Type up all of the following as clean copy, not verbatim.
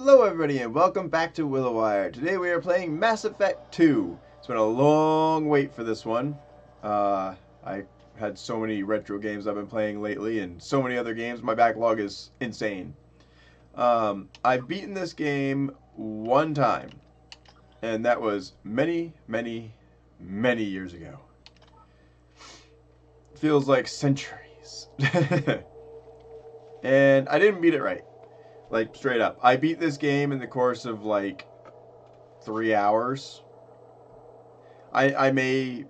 Hello everybody and welcome back to Willowier. Today we are playing Mass Effect 2. It's been a long wait for this one. I had so many retro games I've been playing lately and so many other games. My backlog is insane. I've beaten this game one time, and that was many, many, many years ago. Feels like centuries. And I didn't beat it right. Like, straight up. I beat this game in the course of, like, 3 hours. I may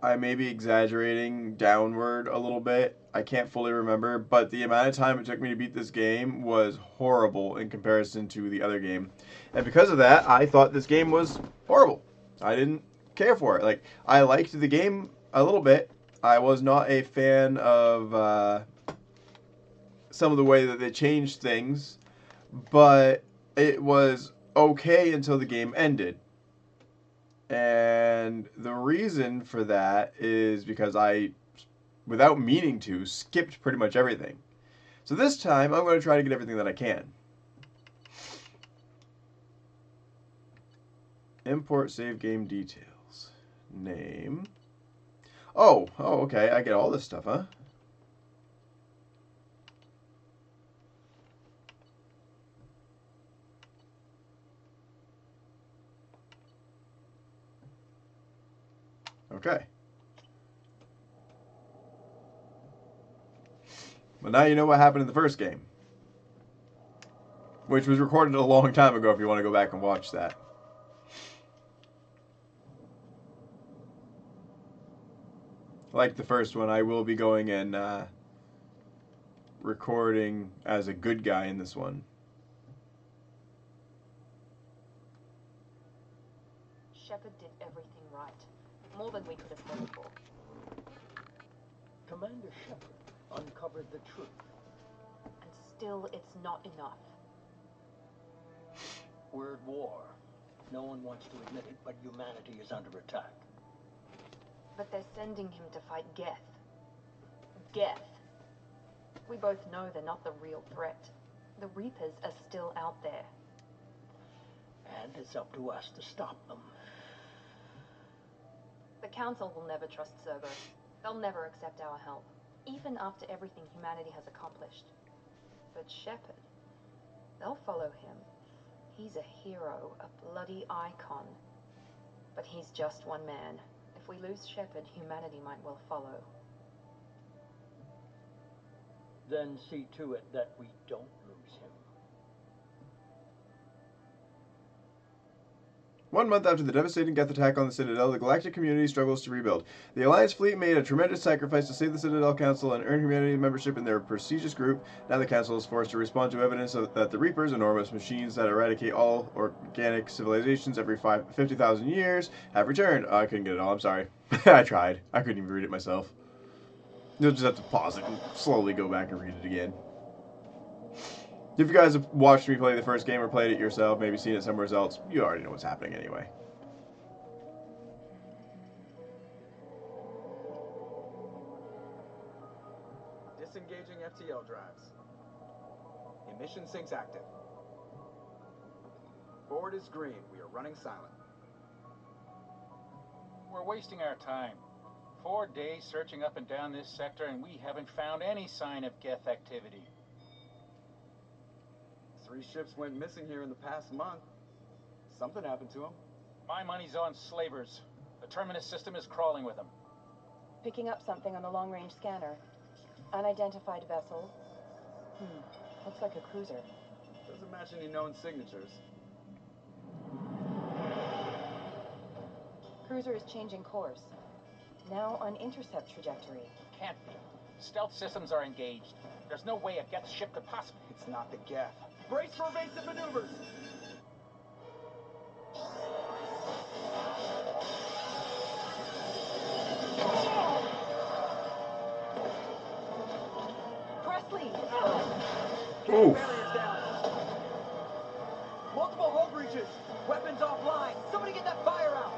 be exaggerating downward a little bit. I can't fully remember, but the amount of time it took me to beat this game was horrible in comparison to the other game. And because of that, I thought this game was horrible. I didn't care for it. Like, I liked the game a little bit. I was not a fan of some of the way that they changed things, but it was okay until the game ended. And the reason for that is because I, without meaning to, skipped pretty much everything. So this time, I'm going to try to get everything that I can. Import save game details. Name. Oh, okay. I get all this stuff, huh? Okay. Well, now you know what happened in the first game, which was recorded a long time ago if you want to go back and watch that. Like the first one, I will be going and recording as a good guy in this one. Shepard did everything right. More than we could have hoped for. Commander Shepard uncovered the truth. And still, it's not enough. We're at war. No one wants to admit it, but humanity is under attack. But they're sending him to fight Geth. Geth. We both know they're not the real threat. The Reapers are still out there. And it's up to us to stop them. The Council will never trust Cerberus. They'll never accept our help, even after everything humanity has accomplished. But Shepard, they'll follow him. He's a hero, a bloody icon. But he's just one man. If we lose Shepard, humanity might well follow. Then see to it that we don't lose him. 1 month after the devastating Geth attack on the Citadel, the galactic community struggles to rebuild. The Alliance fleet made a tremendous sacrifice to save the Citadel Council and earn humanity membership in their prestigious group. Now the Council is forced to respond to evidence that the Reapers, enormous machines that eradicate all organic civilizations every 50,000 years, have returned. Oh, I couldn't get it all, I'm sorry. I tried. I couldn't even read it myself. You'll just have to pause it and slowly go back and read it again. If you guys have watched me play the first game or played it yourself, maybe seen it somewhere else, you already know what's happening anyway. Disengaging FTL drives. Emission sinks active. Board is green. We are running silent. We're wasting our time. 4 days searching up and down this sector, and we haven't found any sign of Geth activity. 3 ships went missing here in the past month. Something happened to them. My money's on slavers. The Terminus system is crawling with them. Picking up something on the long-range scanner. Unidentified vessel. Looks like a cruiser. Doesn't match any known signatures. Cruiser is changing course. Now on intercept trajectory. Can't be. Stealth systems are engaged. There's no way a Geth ship could possibly... It's not the Geth. Brace for evasive maneuvers! Presley! Ooh. Barriers down. Multiple hull breaches. Weapons offline. Somebody get that fire out.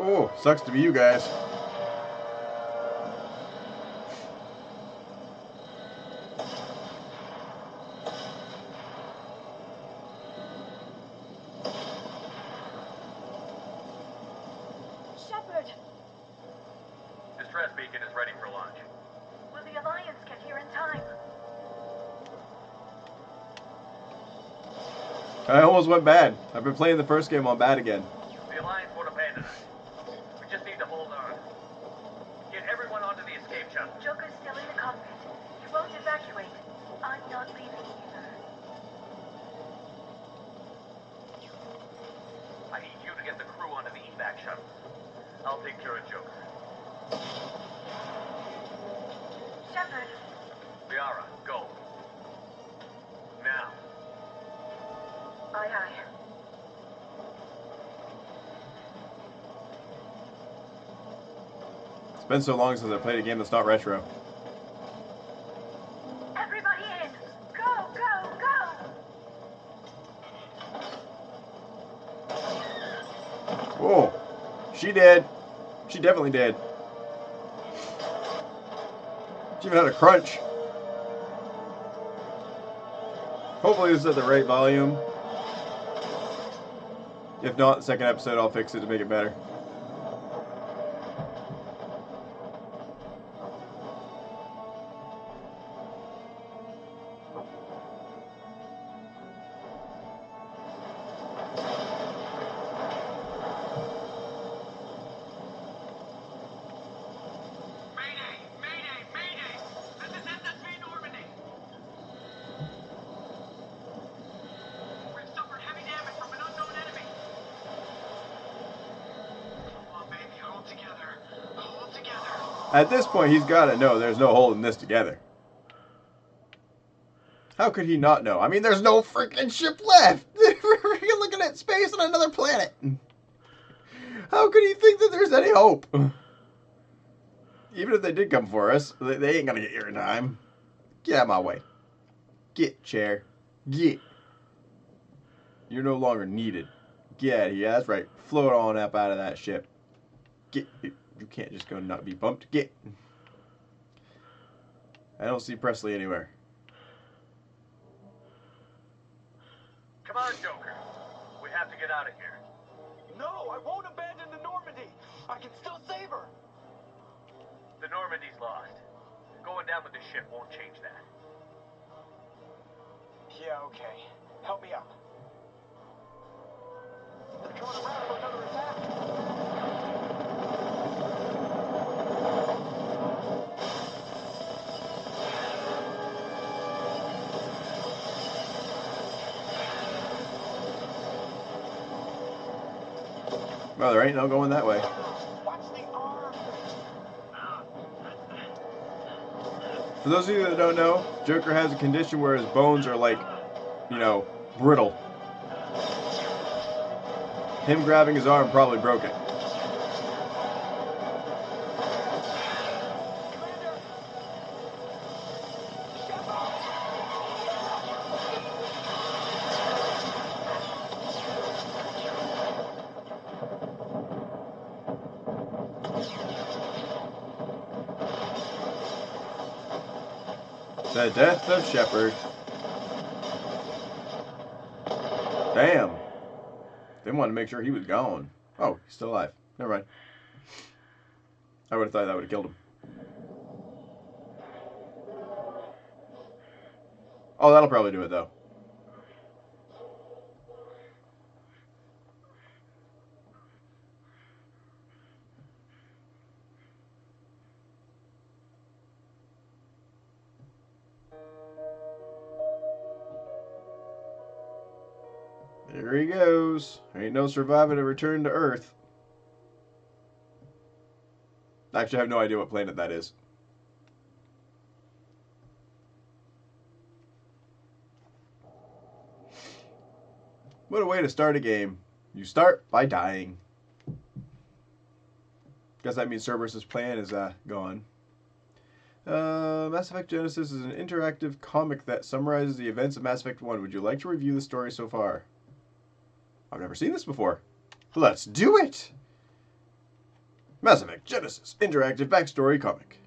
Oh, sucks to be you guys. beacon is ready for launch. Will the Alliance get here in time? I almost went bad. I've been playing the first game on bad again. The Alliance won't abandon us. We just need to hold on. Get everyone onto the escape shuttle. Joker's still in the cockpit. He won't evacuate. I'm not leaving either. I need you to get the crew onto the evac shuttle. I'll take care of Joker. Shepard. Liara, go. Now. Aye, aye. It's been so long since I played a game that's not retro. Everybody in! Go, go, go! Oh, she did. She definitely did. She even had a crunch. Hopefully this is at the right volume. If not, the second episode I'll fix it to make it better. At this point, he's got to know there's no holding this together. How could he not know? I mean, there's no freaking ship left. We're looking at space on another planet. How could he think that there's any hope? Even if they did come for us, they ain't going to get here in time. Get out of my way. Get, chair. Get. You're no longer needed. Get out of here. That's right. Float on up out of that ship. Get. You can't just go not be bumped. Get. I don't see Presley anywhere. Come on, Joker. We have to get out of here. No, I won't abandon the Normandy. I can still save her. The Normandy's lost. Going down with the ship won't change that. Yeah, okay. Help me out. They're coming around for another attack. Well, there ain't no going that way. Watch the arm. For those of you that don't know, Joker has a condition where his bones are like, you know, brittle. Him grabbing his arm probably broke it. The death of Shepard. Damn. They wanted to make sure he was gone. Oh, he's still alive. Never mind. I would have thought that would have killed him. Oh, that'll probably do it, though. There he goes. Ain't no surviving a return to Earth. Actually, I have no idea what planet that is. What a way to start a game. You start by dying. Guess that means Cerberus' plan is gone. Mass Effect Genesis is an interactive comic that summarizes the events of Mass Effect 1. Would you like to review the story so far? I've never seen this before. Let's do it! Mass Effect Genesis, interactive backstory comic.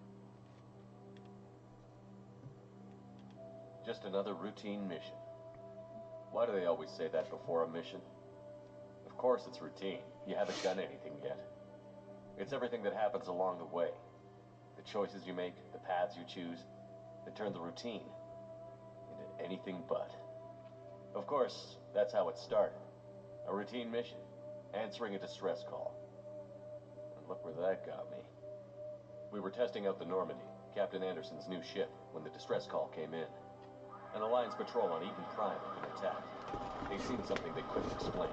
Just another routine mission. Why do they always say that before a mission? Of course it's routine. You haven't done anything yet. It's everything that happens along the way. The choices you make, the paths you choose, they turn the routine into anything but. Of course, that's how it started. A routine mission, answering a distress call. And look where that got me. We were testing out the Normandy, Captain Anderson's new ship, when the distress call came in. An Alliance patrol on Eden Prime had been attacked. They'd seen something they couldn't explain.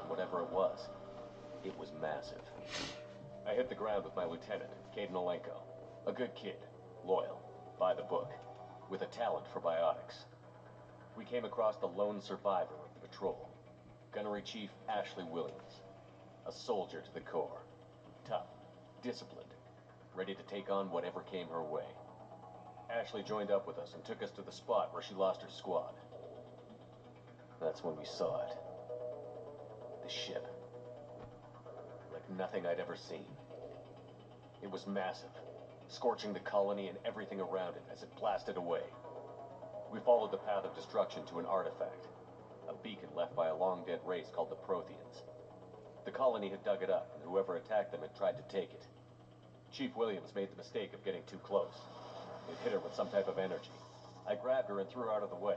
And whatever it was massive. I hit the ground with my lieutenant, Caden Olenko. A good kid, loyal, by the book, with a talent for biotics. We came across the lone survivor of the patrol, Gunnery Chief Ashley Williams. A soldier to the core. Tough, disciplined, ready to take on whatever came her way. Ashley joined up with us and took us to the spot where she lost her squad. That's when we saw it. The ship. Like nothing I'd ever seen. It was massive, scorching the colony and everything around it as it blasted away. We followed the path of destruction to an artifact, a beacon left by a long-dead race called the Protheans. The colony had dug it up, and whoever attacked them had tried to take it. Chief Williams made the mistake of getting too close. It hit her with some type of energy. I grabbed her and threw her out of the way.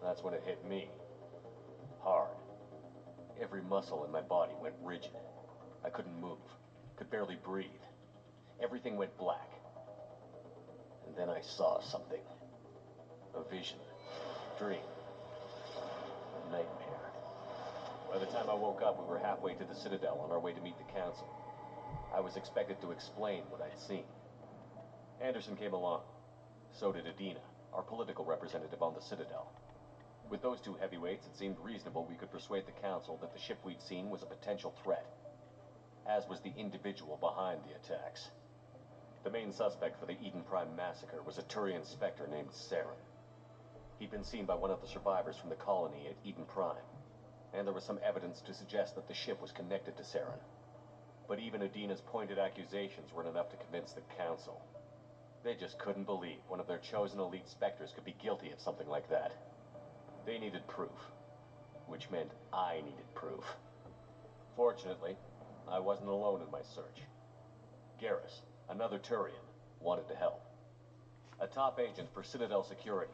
That's when it hit me. Hard. Every muscle in my body went rigid. I couldn't move, could barely breathe. Everything went black. And then I saw something. A vision. Dream. A nightmare. By the time I woke up, we were halfway to the Citadel on our way to meet the Council. I was expected to explain what I'd seen. Anderson came along. So did Adina, our political representative on the Citadel. With those two heavyweights, it seemed reasonable we could persuade the Council that the ship we'd seen was a potential threat, as was the individual behind the attacks. The main suspect for the Eden Prime massacre was a Turian Spectre named Saren. He'd been seen by one of the survivors from the colony at Eden Prime, and there was some evidence to suggest that the ship was connected to Saren. But even Adina's pointed accusations weren't enough to convince the Council. They just couldn't believe one of their chosen elite Spectres could be guilty of something like that. They needed proof, which meant I needed proof. Fortunately, I wasn't alone in my search. Garrus, another Turian, wanted to help. A top agent for Citadel Security.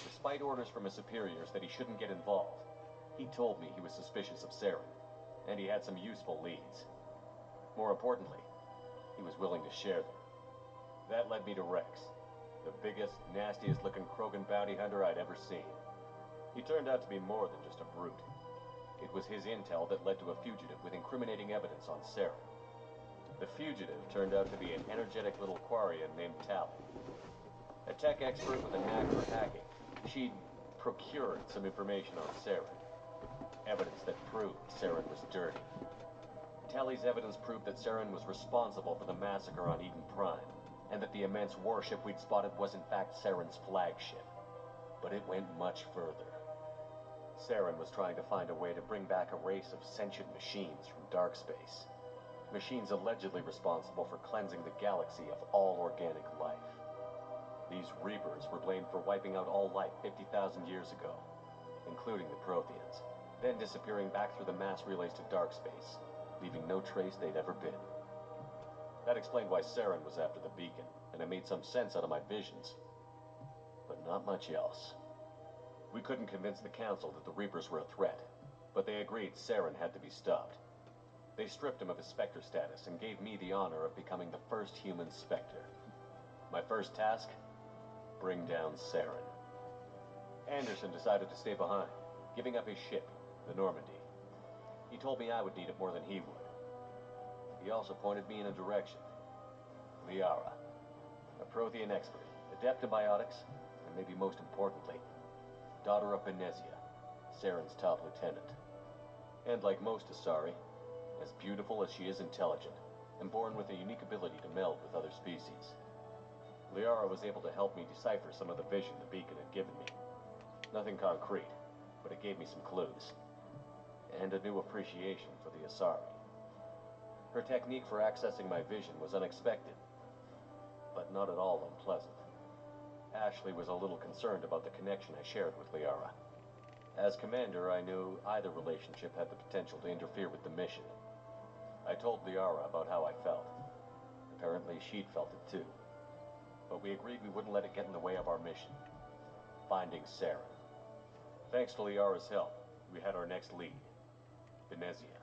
Despite orders from his superiors that he shouldn't get involved, he told me he was suspicious of Saren, and he had some useful leads. More importantly, he was willing to share them. That led me to Rex, the biggest, nastiest looking Krogan bounty hunter I'd ever seen. He turned out to be more than just a brute. It was his intel that led to a fugitive with incriminating evidence on Saren. The fugitive turned out to be an energetic little Quarian named Tally. A tech expert with a knack for hacking, she'd procured some information on Saren. Evidence that proved Saren was dirty. Tally's evidence proved that Saren was responsible for the massacre on Eden Prime, and that the immense warship we'd spotted was in fact Saren's flagship. But it went much further. Saren was trying to find a way to bring back a race of sentient machines from dark space. Machines allegedly responsible for cleansing the galaxy of all organic life. These Reapers were blamed for wiping out all life 50,000 years ago, including the Protheans, then disappearing back through the mass relays to dark space, leaving no trace they'd ever been. That explained why Saren was after the beacon, and it made some sense out of my visions. But not much else. We couldn't convince the Council that the Reapers were a threat, but they agreed Saren had to be stopped. They stripped him of his Spectre status and gave me the honor of becoming the first human Spectre. My first task? Bring down Saren. Anderson decided to stay behind, giving up his ship, the Normandy. He told me I would need it more than he would. He also pointed me in a direction. Liara, a Prothean expert, adept in biotics, and maybe most importantly, daughter of Benezia, Saren's top lieutenant. And like most Asari, as beautiful as she is intelligent, and born with a unique ability to meld with other species. Liara was able to help me decipher some of the vision the beacon had given me. Nothing concrete, but it gave me some clues. And a new appreciation for the Asari. Her technique for accessing my vision was unexpected, but not at all unpleasant. Ashley was a little concerned about the connection I shared with Liara. As commander, I knew either relationship had the potential to interfere with the mission. I told Liara about how I felt, Apparently she'd felt it too. But we agreed we wouldn't let it get in the way of our mission. Finding Saren. Thanks to Liara's help, we had our next lead. Venezia.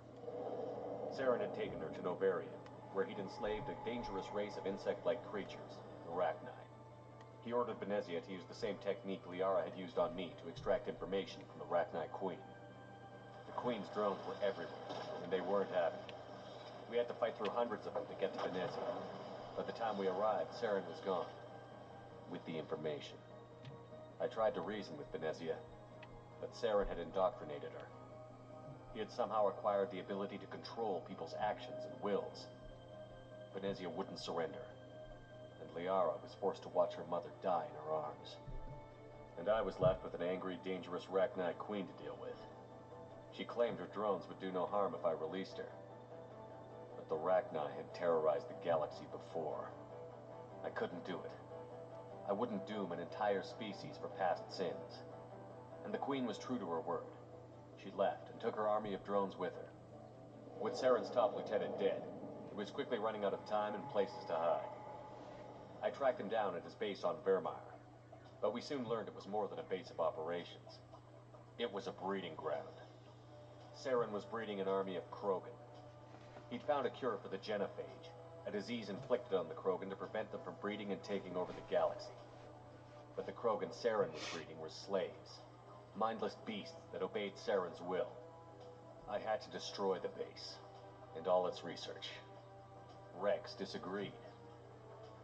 Saren had taken her to Novarian, where he'd enslaved a dangerous race of insect-like creatures, the Arachni. He ordered Venezia to use the same technique Liara had used on me to extract information from the Arachni Queen. The Queen's drones were everywhere, and they weren't happy. We had to fight through hundreds of them to get to Venezia. By the time we arrived, Saren was gone. With the information. I tried to reason with Venezia, but Saren had indoctrinated her. He had somehow acquired the ability to control people's actions and wills. Venezia wouldn't surrender, and Liara was forced to watch her mother die in her arms. And I was left with an angry, dangerous Arachni Queen to deal with. She claimed her drones would do no harm if I released her. But the Arachni had terrorized the galaxy before. I couldn't do it. I wouldn't doom an entire species for past sins. And the Queen was true to her word. She left and took her army of drones with her. With Saren's top lieutenant dead, it was quickly running out of time and places to hide. I tracked him down at his base on Vermeer, but we soon learned it was more than a base of operations. It was a breeding ground. Saren was breeding an army of Krogan. He'd found a cure for the genophage, a disease inflicted on the Krogan to prevent them from breeding and taking over the galaxy. But the Krogan Saren was breeding were slaves, mindless beasts that obeyed Saren's will. I had to destroy the base, and all its research. Rex disagreed.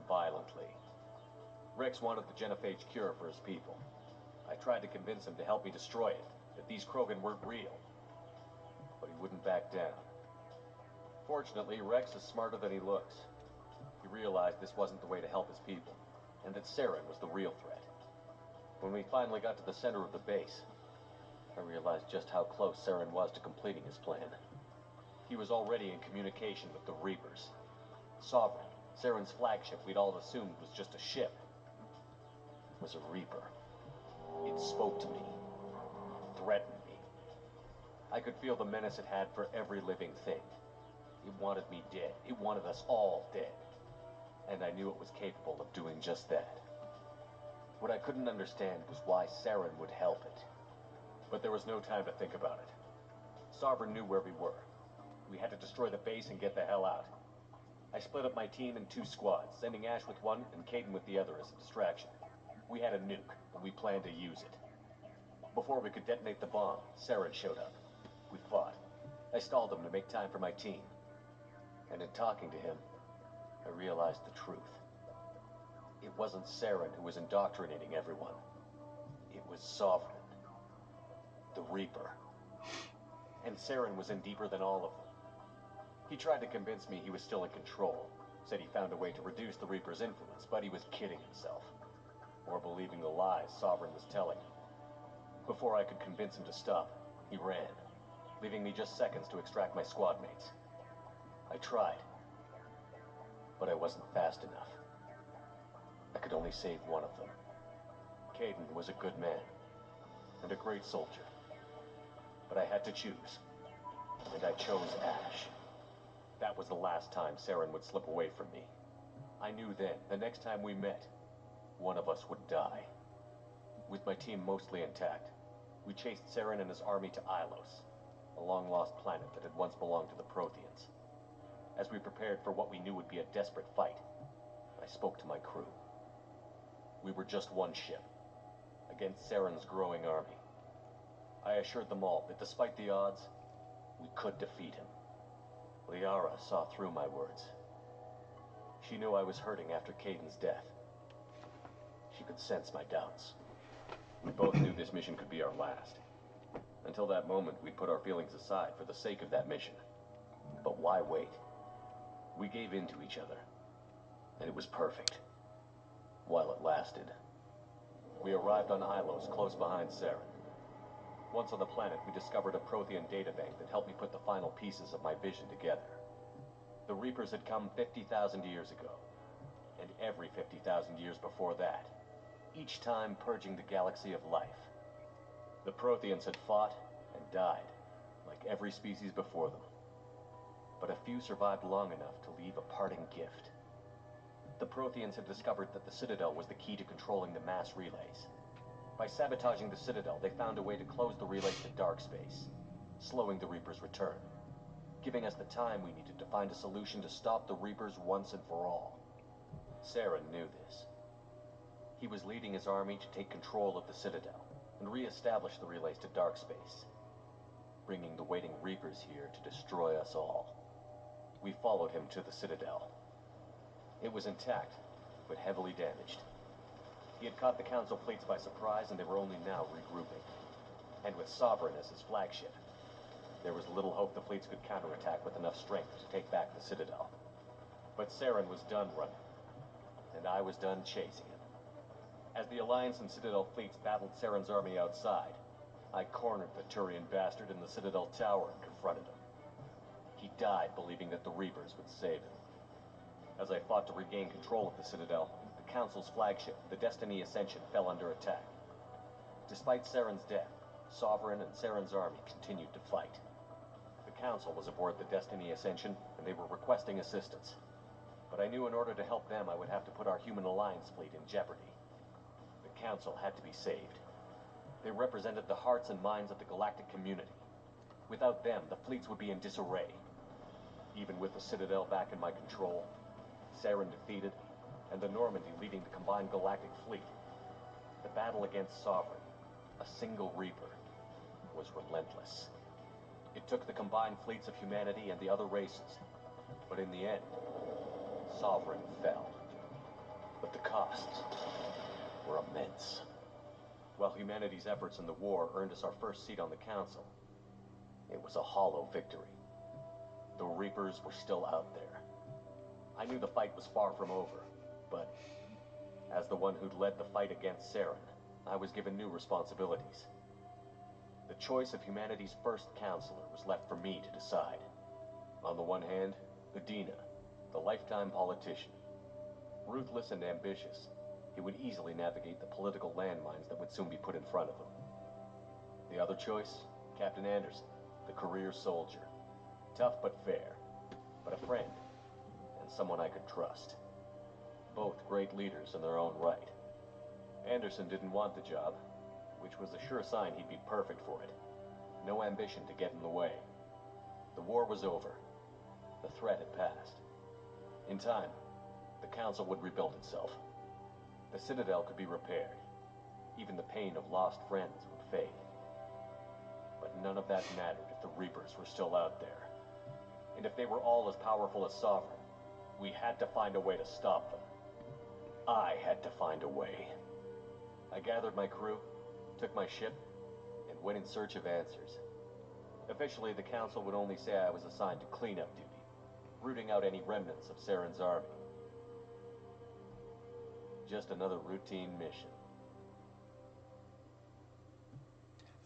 Violently. Rex wanted the genophage cure for his people. I tried to convince him to help me destroy it, that these Krogan weren't real. But he wouldn't back down. Fortunately, Rex is smarter than he looks. He realized this wasn't the way to help his people, and that Saren was the real threat. When we finally got to the center of the base, I realized just how close Saren was to completing his plan. He was already in communication with the Reapers. Sovereign, Saren's flagship we'd all assumed was just a ship, was a Reaper. It spoke to me, threatened me. I could feel the menace it had for every living thing. It wanted me dead. It wanted us all dead. And I knew it was capable of doing just that. What I couldn't understand was why Saren would help it. But there was no time to think about it. Sovereign knew where we were. We had to destroy the base and get the hell out. I split up my team in 2 squads, sending Ash with one and Caden with the other as a distraction. We had a nuke, and we planned to use it. Before we could detonate the bomb, Saren showed up. We fought. I stalled him to make time for my team. And in talking to him, I realized the truth. It wasn't Saren who was indoctrinating everyone. It was Sovereign. The Reaper. And Saren was in deeper than all of them. He tried to convince me he was still in control. Said he found a way to reduce the Reaper's influence, but he was kidding himself. Or believing the lies Sovereign was telling him. Before I could convince him to stop, he ran, leaving me just seconds to extract my squad mates. I tried, but I wasn't fast enough. I could only save one of them. Caden was a good man, and a great soldier. But I had to choose, and I chose Ash. That was the last time Saren would slip away from me. I knew then, the next time we met, one of us would die. With my team mostly intact, we chased Saren and his army to Ilos, a long-lost planet that had once belonged to the Protheans. As we prepared for what we knew would be a desperate fight, I spoke to my crew. We were just one ship, against Saren's growing army. I assured them all that despite the odds, we could defeat him. Liara saw through my words. She knew I was hurting after Caden's death. She could sense my doubts. We both knew this mission could be our last. Until that moment, we'd put our feelings aside for the sake of that mission. But why wait? We gave in to each other, and it was perfect. While it lasted. We arrived on Ilos, close behind Saren. Once on the planet, we discovered a Prothean databank that helped me put the final pieces of my vision together. The Reapers had come 50,000 years ago, and every 50,000 years before that, each time purging the galaxy of life. The Protheans had fought and died, like every species before them. But a few survived long enough to leave a parting gift. The Protheans had discovered that the Citadel was the key to controlling the mass relays. By sabotaging the Citadel, they found a way to close the relays to dark space, slowing the Reapers' return, giving us the time we needed to find a solution to stop the Reapers once and for all. Saren knew this. He was leading his army to take control of the Citadel and re-establish the relays to dark space, bringing the waiting Reapers here to destroy us all. We followed him to the Citadel. It was intact, but heavily damaged. He had caught the Council fleets by surprise, and they were only now regrouping. And with Sovereign as his flagship, there was little hope the fleets could counterattack with enough strength to take back the Citadel. But Saren was done running, and I was done chasing him. As the Alliance and Citadel fleets battled Saren's army outside, I cornered the Turian bastard in the Citadel tower and confronted him. He died believing that the Reapers would save him. As I fought to regain control of the Citadel, the Council's flagship, the Destiny Ascension, fell under attack. Despite Saren's death, Sovereign and Saren's army continued to fight. The Council was aboard the Destiny Ascension, and they were requesting assistance. But I knew in order to help them, I would have to put our Human Alliance fleet in jeopardy. The Council had to be saved. They represented the hearts and minds of the galactic community. Without them, the fleets would be in disarray. Even with the Citadel back in my control, Saren defeated, and the Normandy leading the combined galactic fleet, the battle against Sovereign, a single Reaper, was relentless. It took the combined fleets of humanity and the other races, but in the end, Sovereign fell. But the costs were immense. While humanity's efforts in the war earned us our first seat on the Council, it was a hollow victory. The Reapers were still out there. I knew the fight was far from over, but as the one who'd led the fight against Saren, I was given new responsibilities. The choice of humanity's first counselor was left for me to decide. On the one hand, Udina, the lifetime politician. Ruthless and ambitious, he would easily navigate the political landmines that would soon be put in front of him. The other choice, Captain Anderson, the career soldier. Tough but fair, but a friend, and someone I could trust. Both great leaders in their own right. Anderson didn't want the job, which was a sure sign he'd be perfect for it. No ambition to get in the way. The war was over. The threat had passed. In time, the Council would rebuild itself. The Citadel could be repaired. Even the pain of lost friends would fade. But none of that mattered if the Reapers were still out there. And if they were all as powerful as Sovereign, we had to find a way to stop them. I had to find a way. I gathered my crew, took my ship, and went in search of answers. Officially, the Council would only say I was assigned to cleanup duty, rooting out any remnants of Saren's army. Just another routine mission.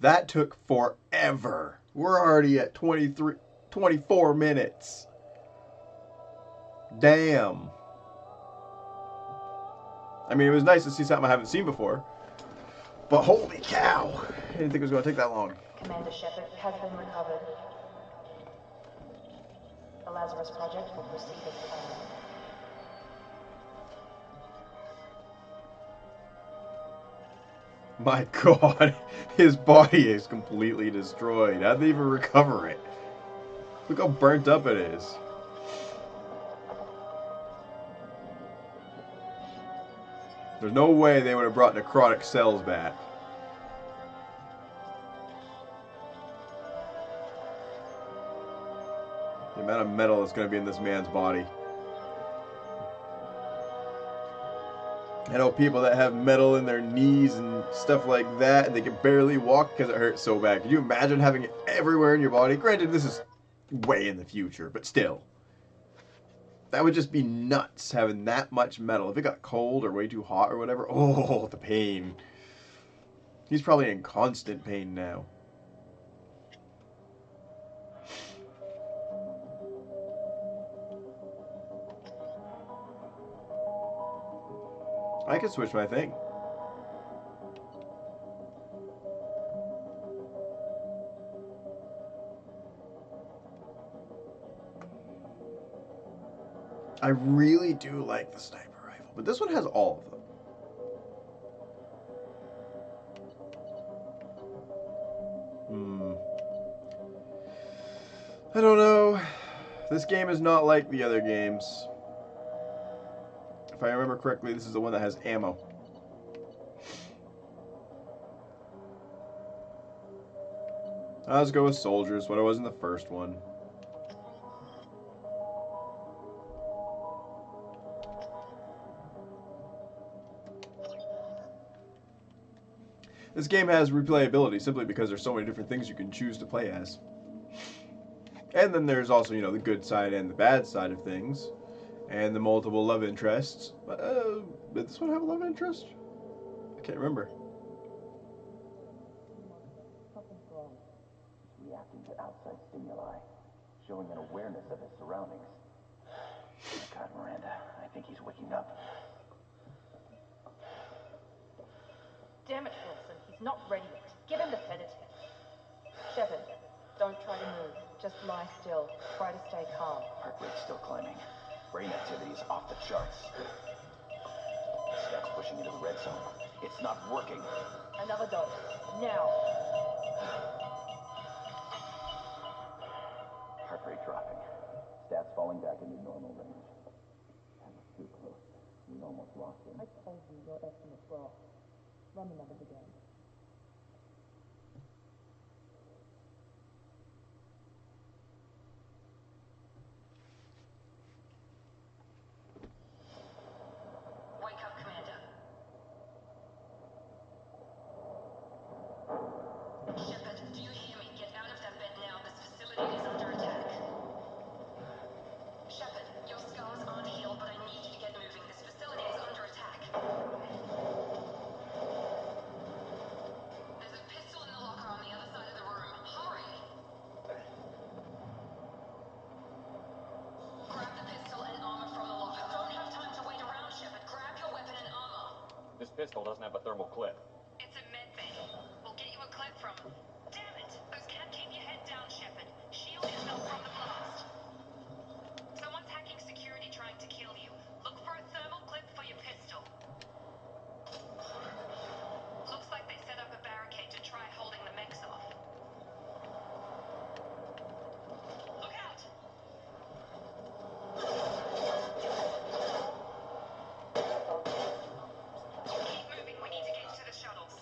That took forever. We're already at 24 minutes. Damn. I mean, it was nice to see something I haven't seen before. But holy cow. I didn't think it was going to take that long. Commander Shepard has been recovered. The Lazarus Project will proceed as planned. My god. His body is completely destroyed. How'd they even recover it? Look how burnt up it is. There's no way they would have brought necrotic cells back. The amount of metal that's going to be in this man's body. I know people that have metal in their knees and stuff like that, and they can barely walk because it hurts so bad. Can you imagine having it everywhere in your body? Granted, this is way in the future, but still. That would just be nuts, having that much metal. If it got cold or way too hot or whatever, oh, the pain. He's probably in constant pain now. I can switch my thing. I really do like the sniper But this one has all of them. I don't know. This game is not like the other games. If I remember correctly, this is the one that has ammo. Let's go with soldiers, what it was in the first one. This game has replayability simply because there's so many different things you can choose to play as. And then there's also, the good side and the bad side of things. And the multiple love interests. Did this one have a love interest? I can't remember. Something's wrong. He's reacting to outside stimuli, showing an awareness of his surroundings. God, Miranda, I think he's waking up. Damn it, Wilson. He's not ready yet. Give him the sedative. Shepard, don't try to move. Just lie still. Try to stay calm. Heart rate's still climbing. Brain activity is off the charts. Stats pushing into the red zone. It's not working. Another dose. Now. Heart rate dropping. Stats falling back into normal range. That was too close. We almost lost him. I told you your estimates were off. Run the numbers again. Wake up, Commander. Shepard, do you hear me? Get out of that bed now. This facility is under attack. Shepard, your scars aren't healed, but I need you to get moving. This facility is under attack. There's a pistol in the locker on the other side of the room. Hurry! Grab the pistol and armor from the locker. Don't have time to wait around, Shepard. Grab your weapon and armor. This pistol doesn't have a thermal clip. It's a med bay. We'll get you a clip from... Damn it! Those can't keep your head down, Shepard. Shield yourself from the blast. Someone's hacking security trying to kill you. Look for a thermal clip for your pistol. Looks like they set up a barricade to try holding the mechs off. Look out! Keep moving. We need to get to the shuttles.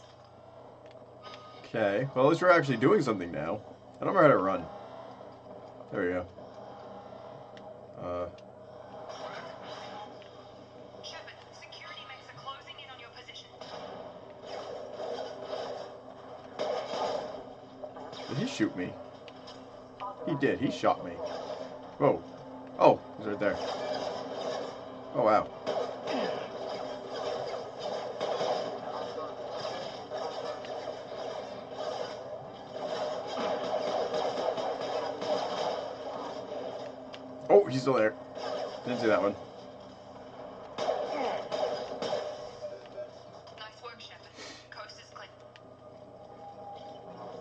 Okay, well at least we're actually doing something now. I don't remember how to run. There we go. Shepard, security mechs are closing in on your position. Did he shoot me? He did, he shot me. Whoa. Oh, he's right there. Oh wow. Oh, he's still there. Didn't see that one. Nice work, Shepard. Coast is clear.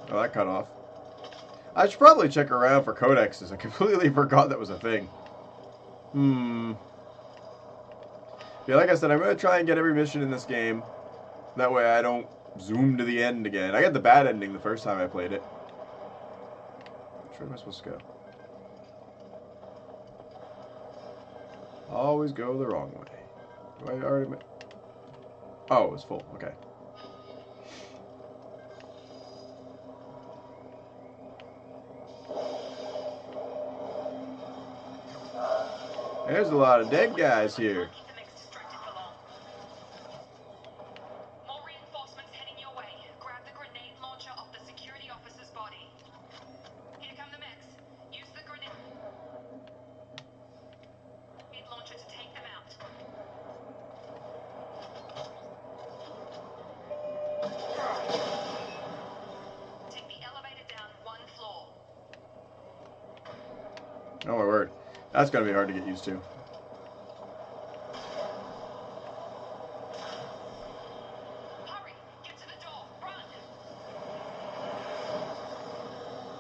Oh, that cut off. I should probably check around for codexes. I completely forgot that was a thing. Yeah, like I said, I'm going to try and get every mission in this game. That way I don't zoom to the end again. I got the bad ending the first time I played it. Which way am I supposed to go? Always go the wrong way. Do I already... Oh, it was full. Okay. There's a lot of dead guys here. Keep the mechs distracted for long. More reinforcements heading your way. Grab the grenade launcher off the security officer's body. Here come the mechs. Use the grenade launcher to take them out. Take the elevator down 1 floor. Oh my word. That's going to be hard to get used to. Hurry! Get to the door! Run!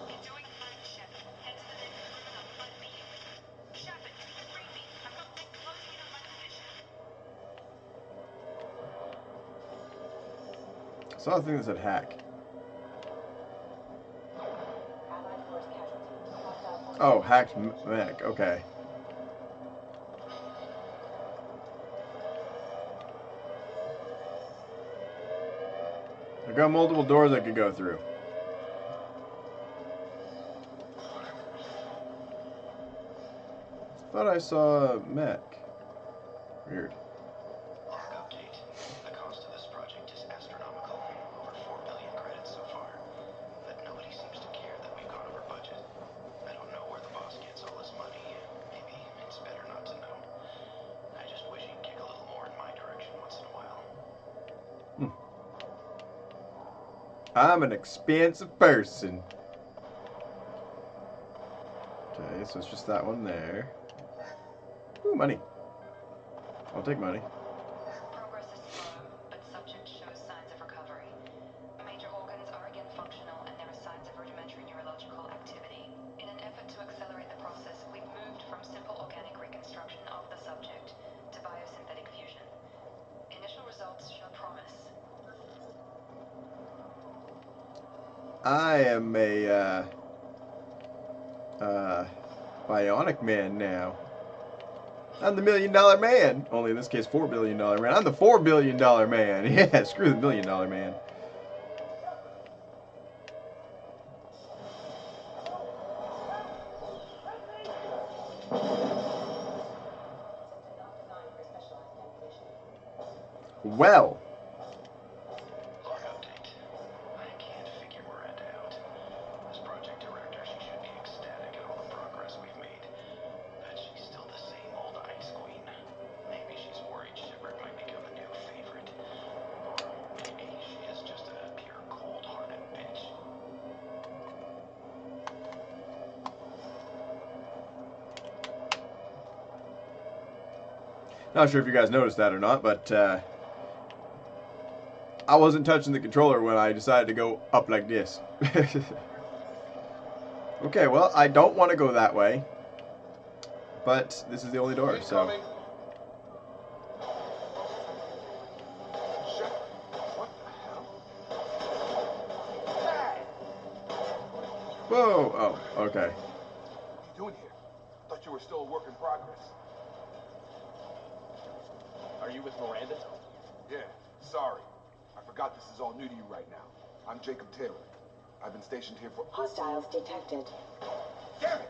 You're doing fine, Shepard. Head to the next room and I'll flood me. Shepard, you can bring me. I've got them closing in on my position. saw a thing that said hack. Allied force casualty. Hostile force Oh, hacked engaged. mech. Okay. I got multiple doors I could go through. Thought I saw a mech. Weird. Log update. The cost of this project is astronomical. Over 4 billion credits so far. But nobody seems to care that we've gone over budget. I don't know where the boss gets all his money. Maybe it's better not to know. I just wish he'd kick a little more in my direction once in a while. I'm an expensive person. Okay, so it's just that one there. Ooh, money. I'll take money. Progress is slow, but subject shows signs of recovery. Major organs are again functional, and there are signs of rudimentary neurological activity. In an effort to accelerate the process, we've moved from simple organic reconstruction of the subject to biosynthetic fusion. Initial results show promise. I am a bionic man now. I'm the $1 million man. Only in this case, $4 billion man. I'm the $4 billion man. Yeah, screw the $1 million man. Well. Log update. I can't figure Miranda out. As project director, she should be ecstatic at all the progress we've made. But she's still the same old ice queen. Maybe she's worried Shepard might become a new favorite. Or maybe she is just a pure cold-hearted bitch. Not sure if you guys noticed that or not, but I wasn't touching the controller when I decided to go up like this. Okay, well, I don't want to go that way, but this is the only door, so... What the hell? Whoa! Oh, okay. What are you doing here? Thought you were still a work in progress. Are you with Miranda? Yeah, sorry. I forgot this is all new to you right now. I'm Jacob Taylor. I've been stationed here for... Hostiles detected. Damn it!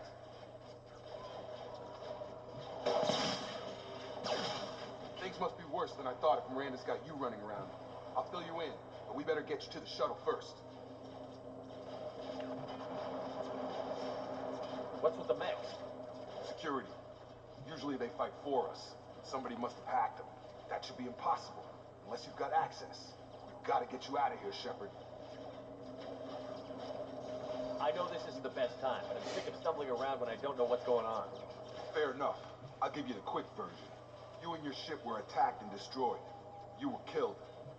Things must be worse than I thought if Miranda's got you running around. I'll fill you in, but we better get you to the shuttle first. What's with the mechs? Security. Usually they fight for us. Somebody must have hacked them. That should be impossible, unless you've got access. We've got to get you out of here, Shepard. I know this isn't the best time, but I'm sick of stumbling around when I don't know what's going on. Fair enough. I'll give you the quick version. You and your ship were attacked and destroyed. You were killed.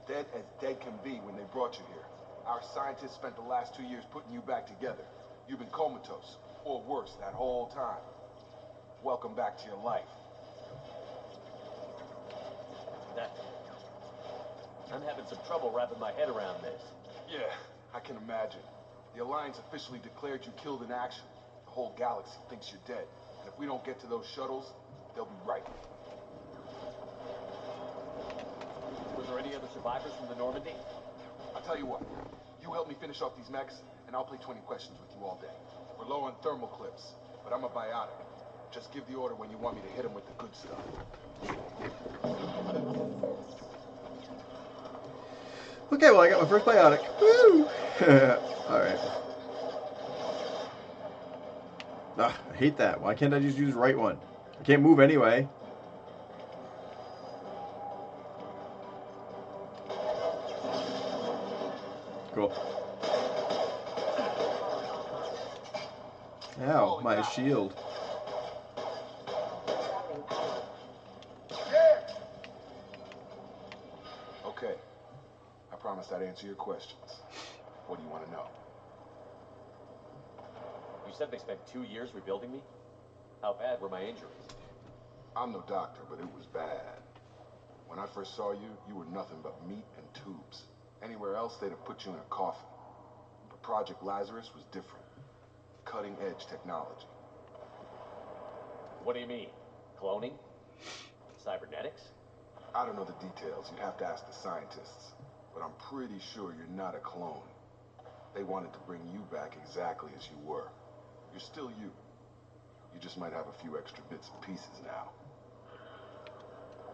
Dead as dead can be when they brought you here. Our scientists spent the last 2 years putting you back together. You've been comatose, or worse, that whole time. Welcome back to your life. I'm having some trouble wrapping my head around this. Yeah, I can imagine. The Alliance officially declared you killed in action. The whole galaxy thinks you're dead. And if we don't get to those shuttles, they'll be right. Was there any other survivors from the Normandy? I'll tell you what. You help me finish off these mechs, and I'll play 20 questions with you all day. We're low on thermal clips, but I'm a biotic. Just give the order when you want me to hit them with the good stuff. Okay, well, I got my first biotic. Woo! Alright. Ah, I hate that. Why can't I just use the right one? I can't move anyway. Cool. Ow, my shield. Okay. I promised I'd answer your questions. What do you want to know? You said they spent 2 years rebuilding me? How bad were my injuries? I'm no doctor, but it was bad. When I first saw you, you were nothing but meat and tubes. Anywhere else, they'd have put you in a coffin. But Project Lazarus was different. Cutting-edge technology. What do you mean? Cloning? Cybernetics? I don't know the details. You'd have to ask the scientists. But I'm pretty sure you're not a clone. They wanted to bring you back exactly as you were. You're still you. You just might have a few extra bits and pieces now.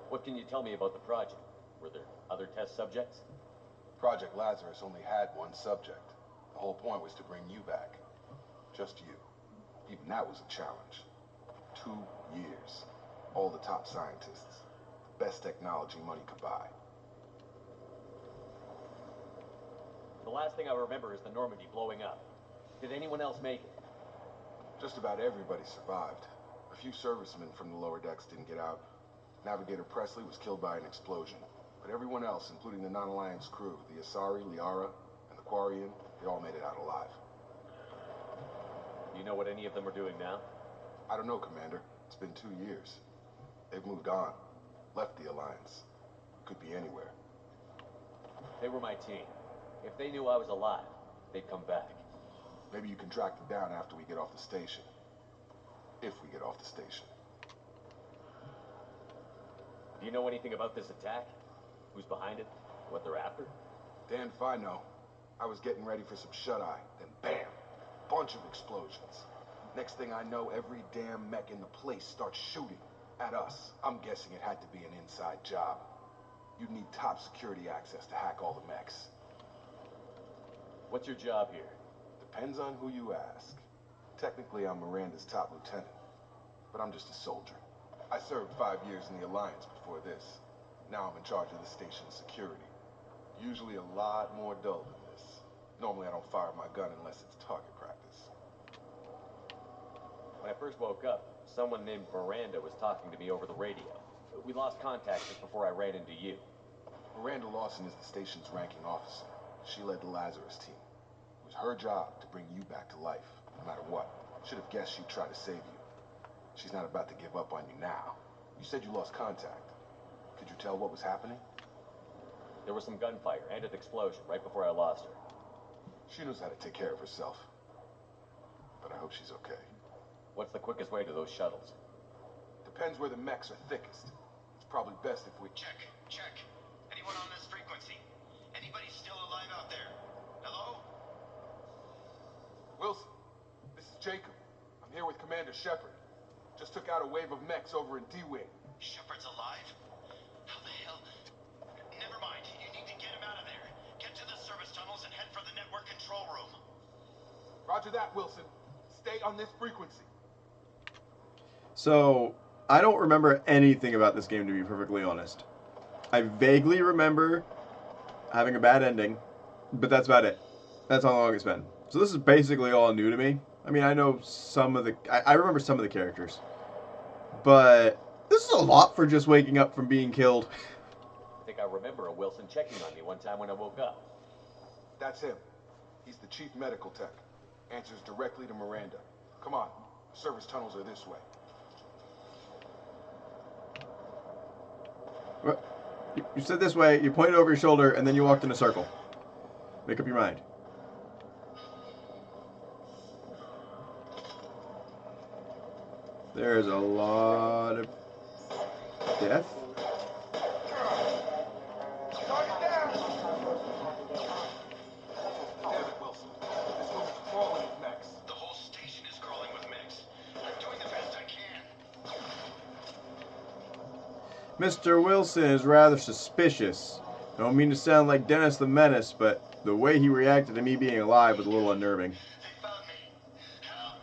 What can you tell me about the project? Were there other test subjects? Project Lazarus only had one subject. The whole point was to bring you back. Just you. Even that was a challenge. 2 years. All the top scientists. The best technology money could buy. The last thing I remember is the Normandy blowing up. Did anyone else make it? Just about everybody survived. A few servicemen from the lower decks didn't get out. Navigator Presley was killed by an explosion. But everyone else, including the non-Alliance crew, the Asari, Liara, and the Quarian, they all made it out alive. Do you know what any of them are doing now? I don't know, Commander. It's been 2 years. They've moved on. Left the Alliance. Could be anywhere. They were my team. If they knew I was alive, they'd come back. Maybe you can track them down after we get off the station. If we get off the station. Do you know anything about this attack? Who's behind it? What they're after? Damn if I know. I was getting ready for some shut-eye, then bam! Bunch of explosions. Next thing I know, every damn mech in the place starts shooting at us. I'm guessing it had to be an inside job. You'd need top security access to hack all the mechs. What's your job here? Depends on who you ask. Technically, I'm Miranda's top lieutenant, but I'm just a soldier. I served 5 years in the Alliance before this. Now I'm in charge of the station's security. Usually a lot more dull than this. Normally I don't fire my gun unless it's target practice. When I first woke up, someone named Miranda was talking to me over the radio. We lost contact just before I ran into you. Miranda Lawson is the station's ranking officer. She led the Lazarus team. It was her job to bring you back to life, no matter what. Should have guessed she'd try to save you. She's not about to give up on you now. You said you lost contact. Could you tell what was happening? There was some gunfire and an explosion right before I lost her. She knows how to take care of herself. But I hope she's okay. What's the quickest way to those shuttles? Depends where the mechs are thickest. It's probably best if we... Check. Anyone on this frequency? Anybody still alive out there? Hello? Wilson, this is Jacob. I'm here with Commander Shepard. Just took out a wave of mechs over in D-Wing. Shepard's alive? How the hell? Never mind. You need to get him out of there. Get to the service tunnels and head for the network control room. Roger that, Wilson. Stay on this frequency. So, I don't remember anything about this game, to be perfectly honest. I vaguely remember having a bad ending, but that's about it. That's how long it's been. So this is basically all new to me. I mean, I know some of the... I remember some of the characters. But this is a lot for just waking up from being killed. I think I remember a Wilson checking on me one time when I woke up. That's him. He's the chief medical tech. Answers directly to Miranda. Come on. The service tunnels are this way. What? You said this way, you pointed over your shoulder, and then you walked in a circle. Make up your mind. There's a lot of death. Damn it, Wilson. This room's crawling with mechs. The whole station is crawling with mechs. I'm doing the best I can. Mr. Wilson is rather suspicious. I don't mean to sound like Dennis the Menace, but the way he reacted to me being alive was a little unnerving. They found me. Help!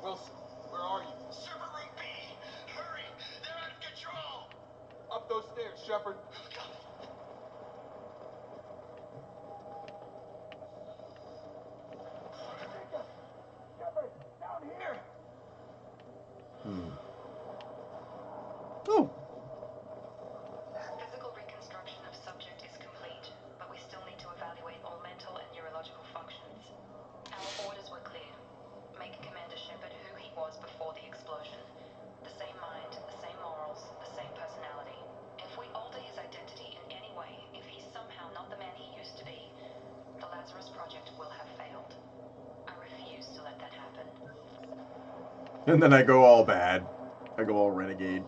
Wilson, where are you? Server room B! Hurry! They're out of control! Up those stairs, Shepard. Down here. Oh. Physical reconstruction of subject is complete, but we still need to evaluate all mental and neurological functions. Our And then I go all bad. I go all renegade.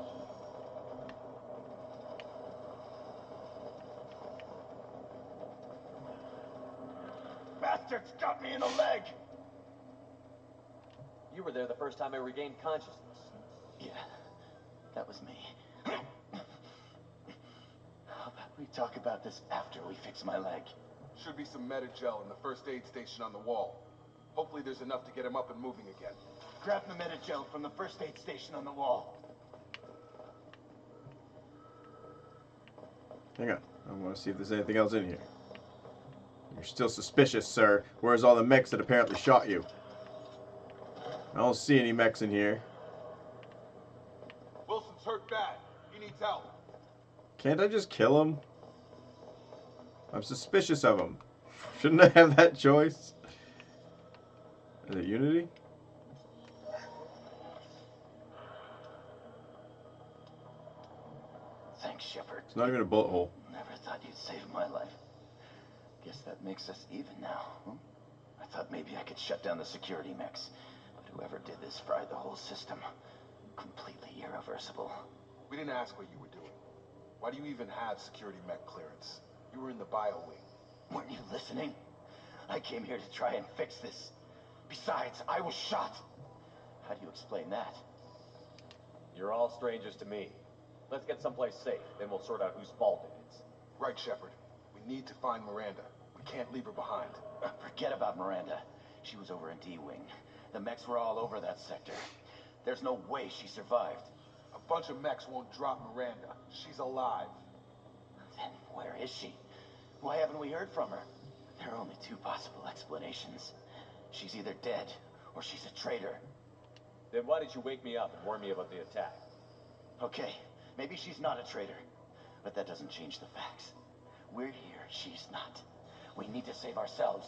Bastards got me in the leg! You were there the first time I regained consciousness. Yeah, that was me. How about we talk about this after we fix my leg? Should be some Metagel in the first aid station on the wall. Hopefully there's enough to get him up and moving again. Grab the Metagel from the first aid station on the wall. Hang on. I want to see if there's anything else in here. You're still suspicious, sir. Where's all the mechs that apparently shot you? I don't see any mechs in here. Wilson's hurt bad. He needs help. Can't I just kill him? I'm suspicious of him. Shouldn't I have that choice? Is it Unity? Thanks, Shepard. It's not even a bullet hole. Never thought you'd save my life. Guess that makes us even now, huh? I thought maybe I could shut down the security mechs, but whoever did this fried the whole system. Completely irreversible. We didn't ask what you were doing. Why do you even have security mech clearance? You were in the bio wing. Weren't you listening? I came here to try and fix this. Besides, I was shot. How do you explain that? You're all strangers to me. Let's get someplace safe, then we'll sort out whose fault it is. Right, Shepard. We need to find Miranda. We can't leave her behind. Forget about Miranda. She was over in D-Wing. The mechs were all over that sector. There's no way she survived. A bunch of mechs won't drop Miranda. She's alive. Then where is she? Why haven't we heard from her? There are only two possible explanations. She's either dead, or she's a traitor. Then why did you wake me up and warn me about the attack? Okay, maybe she's not a traitor. But that doesn't change the facts. We're here, she's not. We need to save ourselves.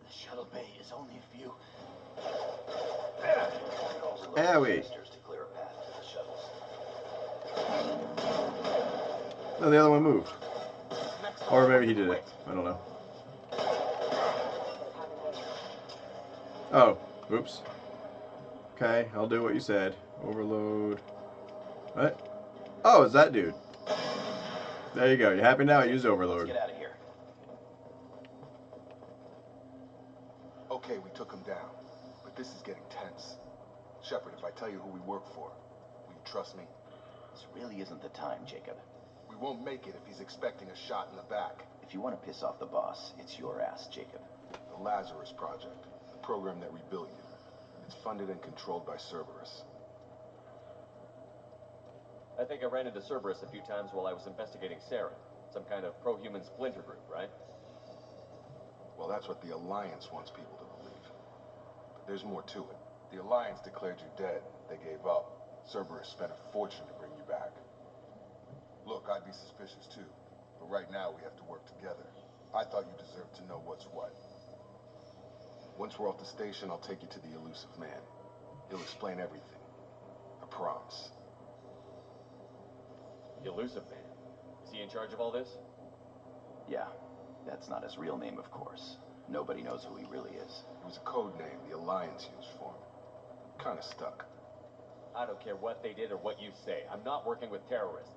The shuttle bay is only a few... Owie. To clear a path to the shuttles. No, the other one moved. Or maybe he did it. I don't know. Oh, oops. Okay, I'll do what you said. Overload. What? Oh, it's that dude. There you go. You happy now? Use overload. Let's get out of here. Okay, we took him down. But this is getting tense. Shepard, if I tell you who we work for, will you trust me? This really isn't the time, Jacob. We won't make it if he's expecting a shot in the back. If you want to piss off the boss, it's your ass, Jacob. The Lazarus Project, the program that rebuilt you. It's funded and controlled by Cerberus. I think I ran into Cerberus a few times while I was investigating Sarah. Some kind of pro-human splinter group, right? Well, that's what the Alliance wants people to believe. But there's more to it. The Alliance declared you dead. They gave up. Cerberus spent a fortune to bring you back. Look, I'd be suspicious too. But right now we have to work together. I thought you deserved to know what's what. Once we're off the station, I'll take you to the elusive man. He'll explain everything. I promise. The elusive man. Is he in charge of all this? Yeah. That's not his real name, of course. Nobody knows who he really is. It was a code name the Alliance used for him. Kinda stuck. I don't care what they did or what you say. I'm not working with terrorists.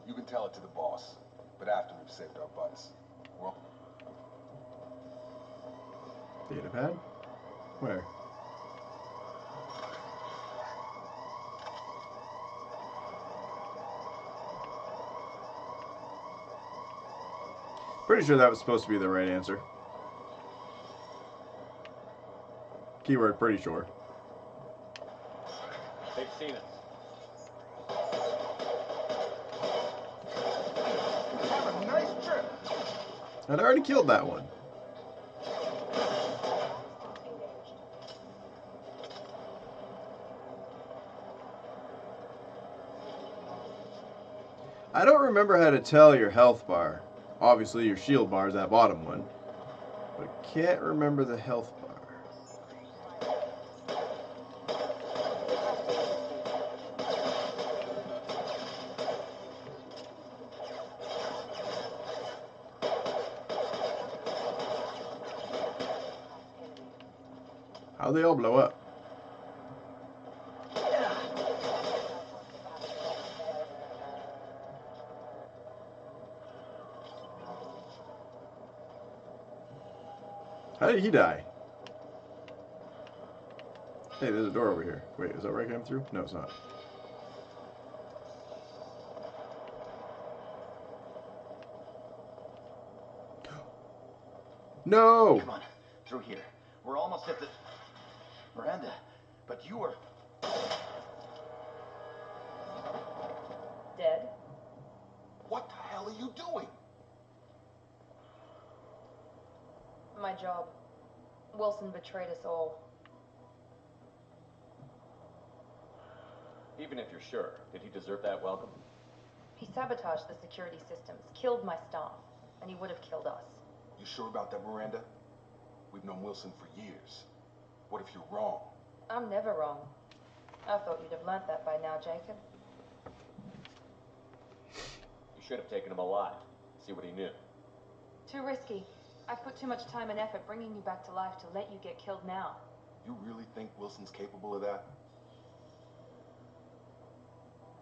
You can tell it to the boss, but after we've saved our butts. Well, Datapad? Where? Pretty sure that was supposed to be the right answer. Keyword pretty sure. They've seen us. have a nice trip. I'd already killed that one. I don't remember how to tell your health bar. Obviously, your shield bar is that bottom one. But can't remember the health bar. How'd they all blow up? How did he die? Hey, there's a door over here. Wait, is that where I came through? No, it's not. No! Come on, through here. We're almost at the... Miranda, but you were... Dead? What the hell are you doing? My job. Wilson betrayed us all. Even if you're sure, did he deserve that welcome? He sabotaged the security systems, killed my staff, and he would have killed us. You sure about that, Miranda? We've known Wilson for years. What if you're wrong? I'm never wrong. I thought you'd have learnt that by now, Jacob. You should have taken him alive. See what he knew. Too risky. I've put too much time and effort bringing you back to life to let you get killed now. You really think Wilson's capable of that?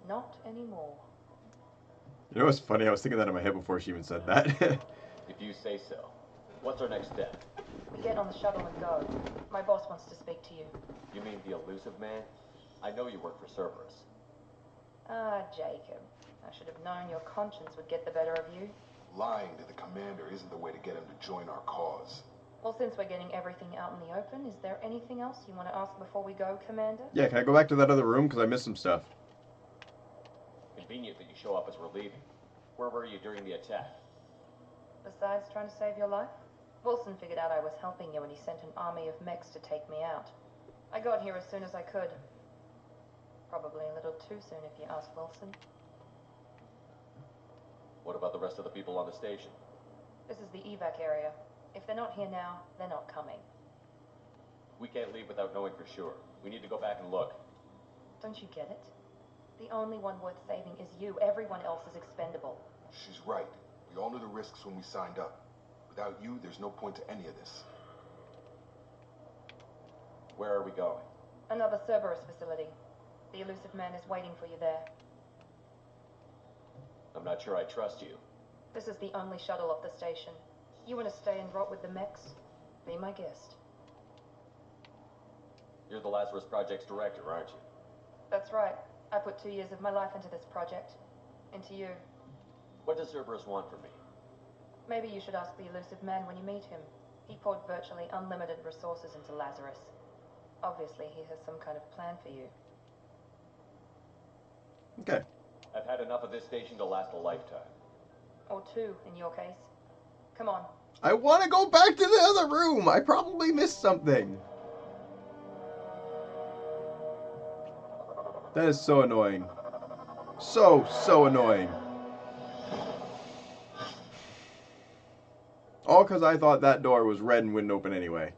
Not anymore. You know what's funny? I was thinking that in my head before she even said that. If you say so. What's our next step? Get on the shuttle and go. My boss wants to speak to you. You mean the elusive man? I know you work for Cerberus. Ah, Jacob. I should have known your conscience would get the better of you. Lying to the commander isn't the way to get him to join our cause. Well, since we're getting everything out in the open, is there anything else you want to ask before we go, Commander? Yeah, can I go back to that other room? Because I missed some stuff. Convenient that you show up as we're leaving. Where were you during the attack? Besides trying to save your life, Wilson figured out I was helping you and he sent an army of mechs to take me out. I got here as soon as I could. Probably a little too soon if you ask Wilson. What about the rest of the people on the station? This is the evac area. If they're not here now, they're not coming. We can't leave without knowing for sure. We need to go back and look. Don't you get it? The only one worth saving is you. Everyone else is expendable. She's right. We all knew the risks when we signed up. Without you, there's no point to any of this. Where are we going? Another Cerberus facility. The elusive man is waiting for you there. I'm not sure I trust you. This is the only shuttle off the station. You want to stay and rot with the mechs? Be my guest. You're the Lazarus Project's director, aren't you? That's right. I put 2 years of my life into this project. Into you. What does Cerberus want from me? Maybe you should ask the elusive man when you meet him. He poured virtually unlimited resources into Lazarus. Obviously, he has some kind of plan for you. Okay. I've had enough of this station to last a lifetime. Or 2, in your case. Come on. I want to go back to the other room. I probably missed something. That is so annoying. So annoying. All because I thought that door was red and wouldn't open anyway.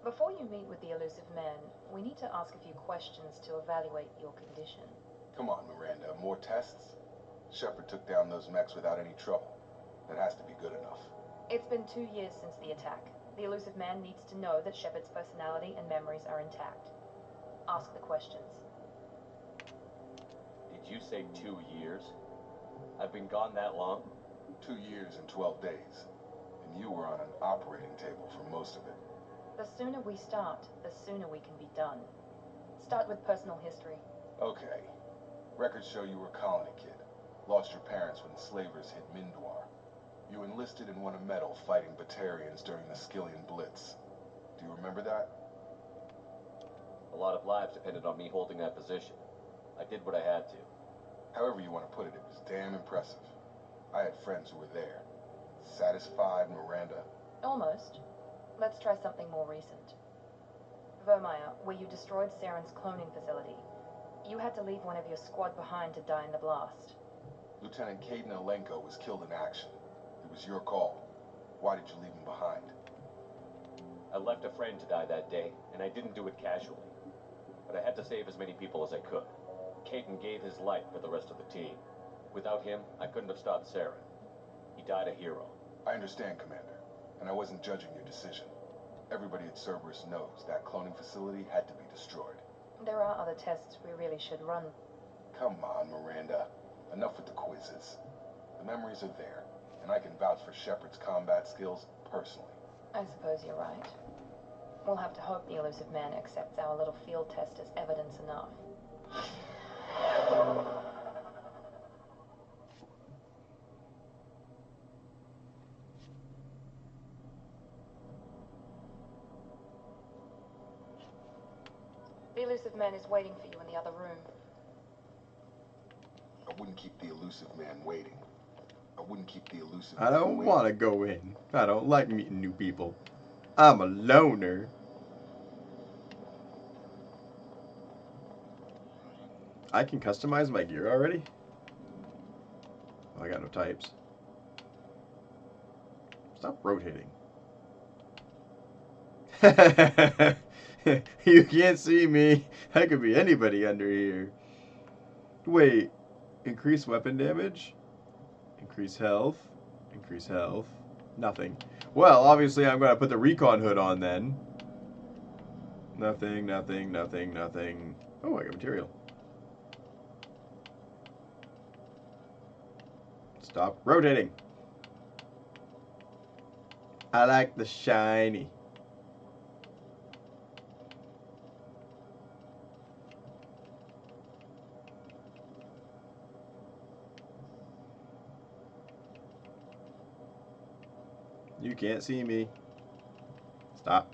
Before you meet with the elusive man, we need to ask a few questions to evaluate your condition. Come on, Miranda. More tests? Shepard took down those mechs without any trouble. That has to be good enough. It's been 2 years since the attack. The elusive man needs to know that Shepard's personality and memories are intact. Ask the questions. Did you say 2 years? I've been gone that long? 2 years and 12 days. And you were on an operating table for most of it. The sooner we start, the sooner we can be done. Start with personal history. Okay. Records show you were a colony kid. Lost your parents when the slavers hit Mindwar. You enlisted and won a medal fighting Batarians during the Skillian Blitz. Do you remember that? A lot of lives depended on me holding that position. I did what I had to. However you want to put it, it was damn impressive. I had friends who were there. Satisfied, Miranda? Almost. Let's try something more recent. Vermeer, where you destroyed Saren's cloning facility. You had to leave one of your squad behind to die in the blast. Lieutenant Caden Alenko was killed in action. It was your call. Why did you leave him behind? I left a friend to die that day, and I didn't do it casually. But I had to save as many people as I could. Caden gave his life for the rest of the team. Without him, I couldn't have stopped Saren. He died a hero. I understand, Commander, and I wasn't judging your decision. Everybody at Cerberus knows that cloning facility had to be destroyed. There are other tests we really should run. Come on, Miranda. Enough with the quizzes. The memories are there, and I can vouch for Shepard's combat skills personally. I suppose you're right. We'll have to hope the elusive man accepts our little field test as evidence enough. The elusive man is waiting for you in the other room. I wouldn't keep the elusive man waiting. I wouldn't keep the elusive I man don't waiting. want to go in. I don't like meeting new people. I'm a loner. I can customize my gear already? Oh, I got no types. Stop rotating. You can't see me. I could be anybody under here. Wait. Increase weapon damage? Increase health? Increase health? Nothing. Well, obviously I'm going to put the recon hood on then. Nothing, nothing, nothing, nothing. Oh, I got material. Stop rotating. I like the shiny. You can't see me. Stop.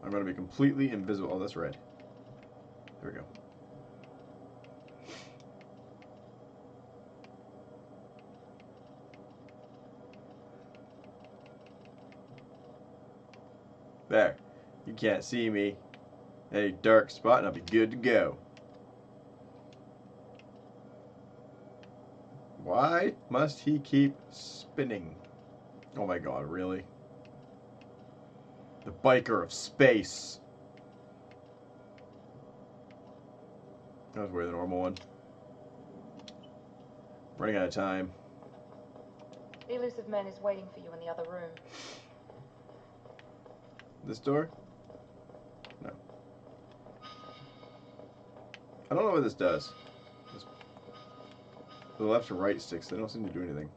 I'm going to be completely invisible. Oh, that's red. There we go. There. You can't see me. A dark spot and I'll be good to go. Why must he keep spinning? Oh my god, really? The biker of space. That was way the normal one. Running out of time. The elusive man is waiting for you in the other room. This door? No. I don't know what this does. The left and right sticks, they don't seem to do anything.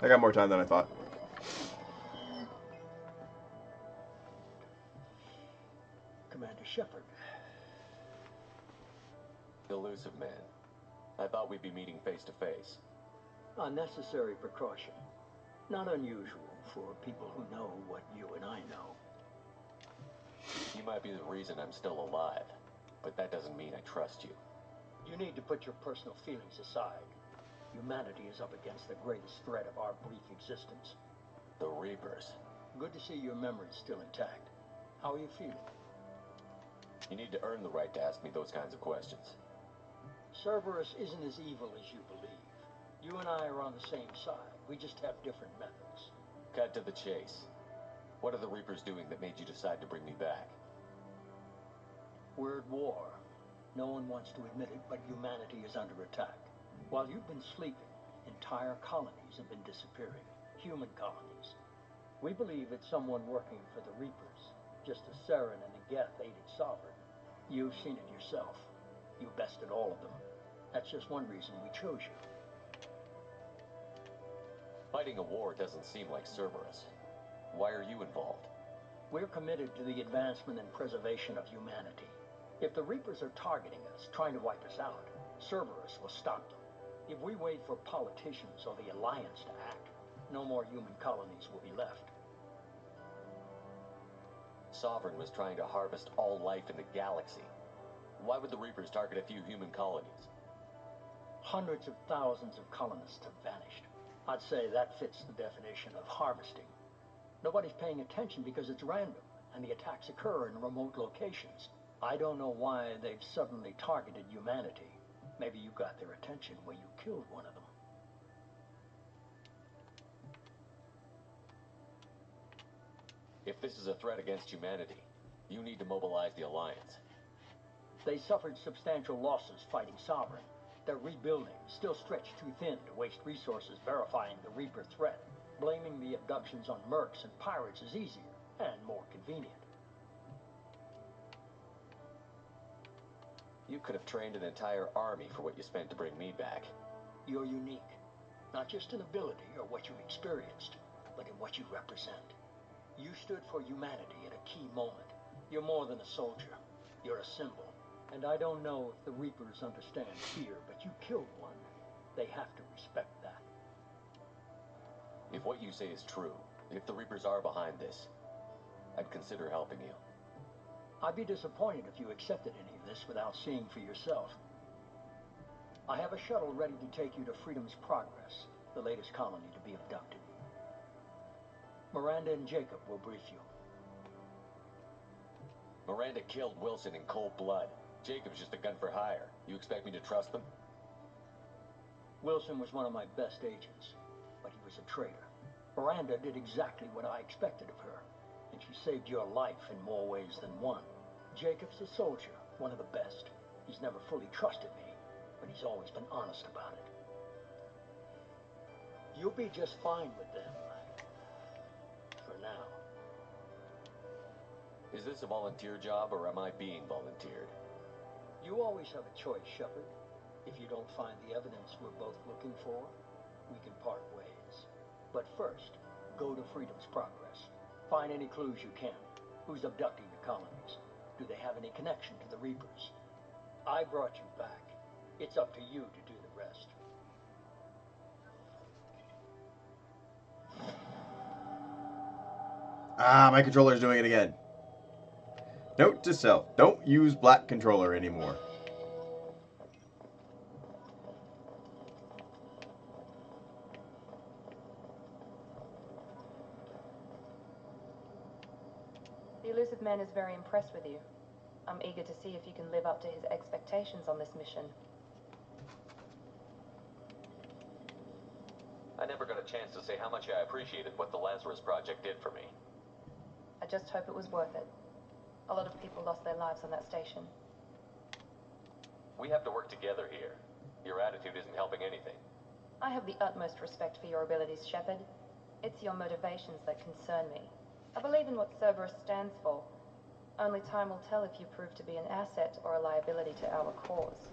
I got more time than I thought. Commander Shepard. Elusive man. I thought we'd be meeting face to face. Unnecessary precaution. Not unusual for people who know what you and I know. You might be the reason I'm still alive, but that doesn't mean I trust you. You need to put your personal feelings aside. Humanity is up against the greatest threat of our brief existence. The Reapers. Good to see your memory's still intact. How are you feeling? You need to earn the right to ask me those kinds of questions. Cerberus isn't as evil as you believe. You and I are on the same side. We just have different methods. Cut to the chase. What are the Reapers doing that made you decide to bring me back? We're at war. No one wants to admit it, but humanity is under attack. While you've been sleeping, entire colonies have been disappearing. Human colonies. We believe it's someone working for the Reapers, just as Saren and the Geth aided Sovereign. You've seen it yourself. You bested all of them. That's just one reason we chose you. Fighting a war doesn't seem like Cerberus. Why are you involved? We're committed to the advancement and preservation of humanity. If the Reapers are targeting us, trying to wipe us out, Cerberus will stop them. If we wait for politicians or the Alliance to act, no more human colonies will be left. Sovereign was trying to harvest all life in the galaxy. Why would the Reapers target a few human colonies? Hundreds of thousands of colonists have vanished. I'd say that fits the definition of harvesting. Nobody's paying attention because it's random, and the attacks occur in remote locations. I don't know why they've suddenly targeted humanity. Maybe you got their attention when you killed one of them. If this is a threat against humanity, you need to mobilize the Alliance. They suffered substantial losses fighting Sovereign. They're rebuilding, still stretched too thin to waste resources verifying the Reaper threat. Blaming the abductions on mercs and pirates is easier and more convenient. You could have trained an entire army for what you spent to bring me back. You're unique, not just in ability or what you've experienced, but in what you represent. You stood for humanity at a key moment. You're more than a soldier. You're a symbol. And I don't know if the Reapers understand fear, but you killed one. They have to respect that. If what you say is true, if the Reapers are behind this, I'd consider helping you. I'd be disappointed if you accepted any of this without seeing for yourself. I have a shuttle ready to take you to Freedom's Progress, the latest colony to be abducted. Miranda and Jacob will brief you. Miranda killed Wilson in cold blood. Jacob's just a gun for hire. You expect me to trust them? Wilson was one of my best agents, but he was a traitor. Miranda did exactly what I expected of her, and she saved your life in more ways than one. Jacob's a soldier, one of the best. He's never fully trusted me, but he's always been honest about it. You'll be just fine with them. For now. Is this a volunteer job, or am I being volunteered? You always have a choice, Shepard. If you don't find the evidence we're both looking for, we can part ways. But first, go to Freedom's Progress. Find any clues you can. Who's abducting the colonies? Do they have any connection to the Reapers? I brought you back. It's up to you to do the rest. Ah, my controller's doing it again. Note to self, don't use black controller anymore. The elusive man is very impressed with you. I'm eager to see if you can live up to his expectations on this mission. I never got a chance to say how much I appreciated what the Lazarus Project did for me. I just hope it was worth it. A lot of people lost their lives on that station. We have to work together here. Your attitude isn't helping anything. I have the utmost respect for your abilities, Shepard. It's your motivations that concern me. I believe in what Cerberus stands for. Only time will tell if you prove to be an asset or a liability to our cause.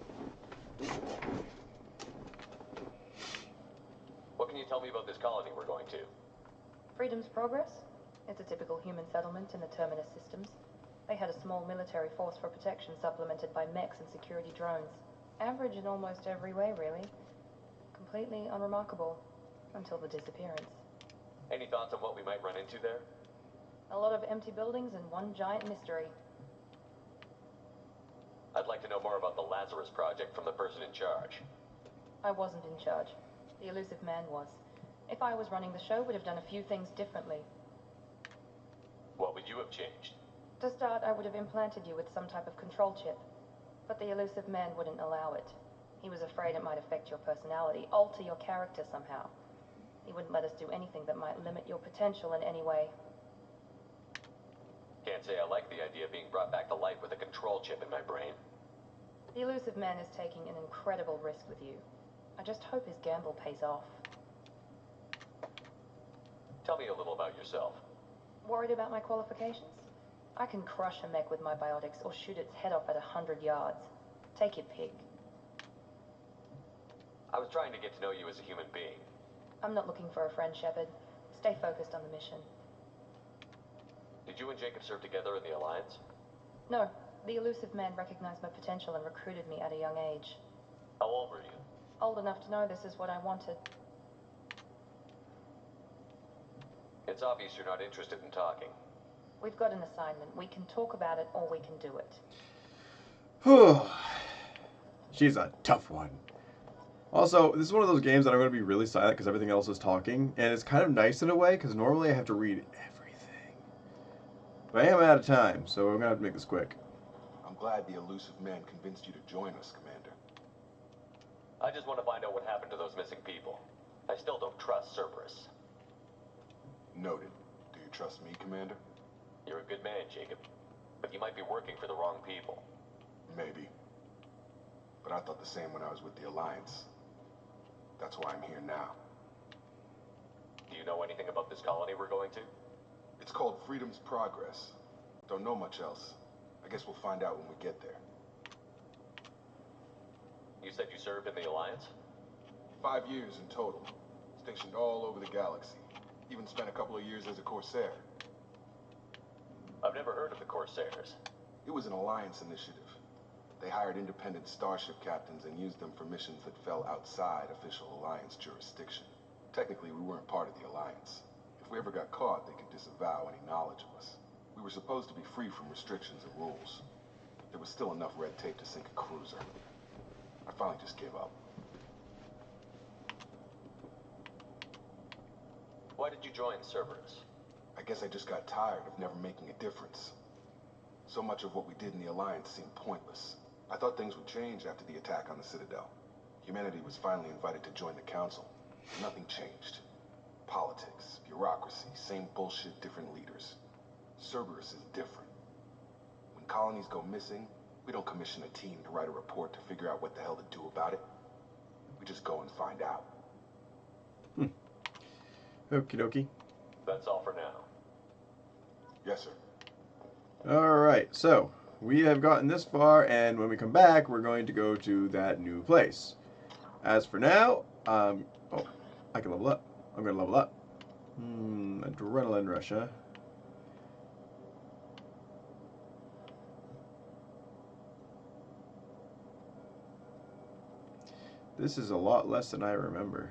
What can you tell me about this colony we're going to? Freedom's Progress? It's a typical human settlement in the Terminus systems. They had a small military force for protection supplemented by mechs and security drones. Average in almost every way, really. Completely unremarkable. Until the disappearance. Any thoughts on what we might run into there? A lot of empty buildings and one giant mystery. I'd like to know more about the Lazarus Project from the person in charge. I wasn't in charge. The elusive man was. If I was running the show, would have done a few things differently. What would you have changed? To start, I would have implanted you with some type of control chip. But the elusive man wouldn't allow it. He was afraid it might affect your personality, alter your character somehow. He wouldn't let us do anything that might limit your potential in any way. Can't say I like the idea of being brought back to life with a control chip in my brain. The elusive man is taking an incredible risk with you. I just hope his gamble pays off. Tell me a little about yourself. Worried about my qualifications? I can crush a mech with my biotics or shoot its head off at 100 yards. Take your pick. I was trying to get to know you as a human being. I'm not looking for a friend, Shepard. Stay focused on the mission. Did you and Jacob serve together in the Alliance? No. The elusive man recognized my potential and recruited me at a young age. How old were you? Old enough to know this is what I wanted. It's obvious you're not interested in talking. We've got an assignment. We can talk about it or we can do it. Whew. She's a tough one. Also, this is one of those games that I'm going to be really silent because everything else is talking. And it's kind of nice in a way because normally I have to read everything. But I am out of time, so I'm going to have to make this quick. I'm glad the elusive man convinced you to join us, Commander. I just want to find out what happened to those missing people. I still don't trust Cerberus. Noted. Do you trust me, Commander? You're a good man, Jacob. But you might be working for the wrong people. Maybe. but I thought the same when I was with the Alliance. That's why I'm here now. Do you know anything about this colony we're going to? It's called Freedom's Progress. Don't know much else. I guess we'll find out when we get there. You said you served in the Alliance? 5 years in total. Stationed all over the galaxy. Even spent a couple of years as a Corsair. I've never heard of the Corsairs. It was an Alliance initiative. They hired independent starship captains and used them for missions that fell outside official Alliance jurisdiction. Technically, we weren't part of the Alliance. If we ever got caught, they could disavow any knowledge of us. We were supposed to be free from restrictions and rules. There was still enough red tape to sink a cruiser. I finally just gave up. Why did you join Cerberus? I guess I just got tired of never making a difference. So much of what we did in the Alliance seemed pointless. I thought things would change after the attack on the Citadel. Humanity was finally invited to join the Council. Nothing changed. Politics, bureaucracy, same bullshit, different leaders. Cerberus is different. When colonies go missing, we don't commission a team to write a report to figure out what the hell to do about it. We just go and find out. Okie dokie. That's all for now. Yes, sir. Alright, so we have gotten this far, and when we come back, we're going to go to that new place. As for now, oh, I can level up. I'm going to level up. Adrenaline rush, huh? This is a lot less than I remember.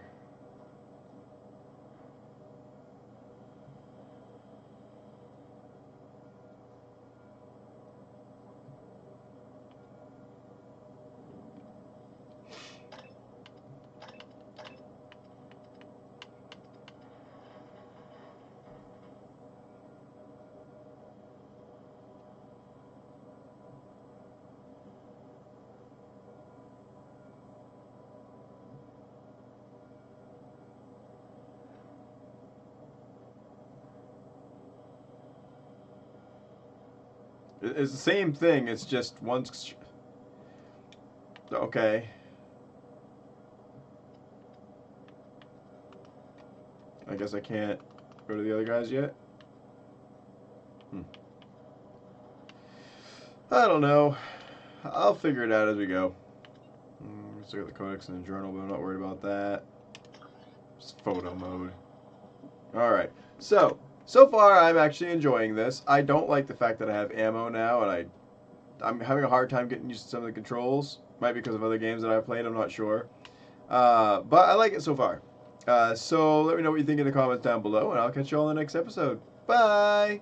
It's the same thing, it's just one's... Okay. I guess I can't go to the other guys yet? I don't know. I'll figure it out as we go. Still got the codex and the journal, but I'm not worried about that. Just photo mode. Alright, so far I'm actually enjoying this. I don't like the fact that I have ammo now, and I'm having a hard time getting used to some of the controls. Might be because of other games that I've played, I'm not sure. But I like it so far. So let me know what you think in the comments down below, and I'll catch you all in the next episode. Bye!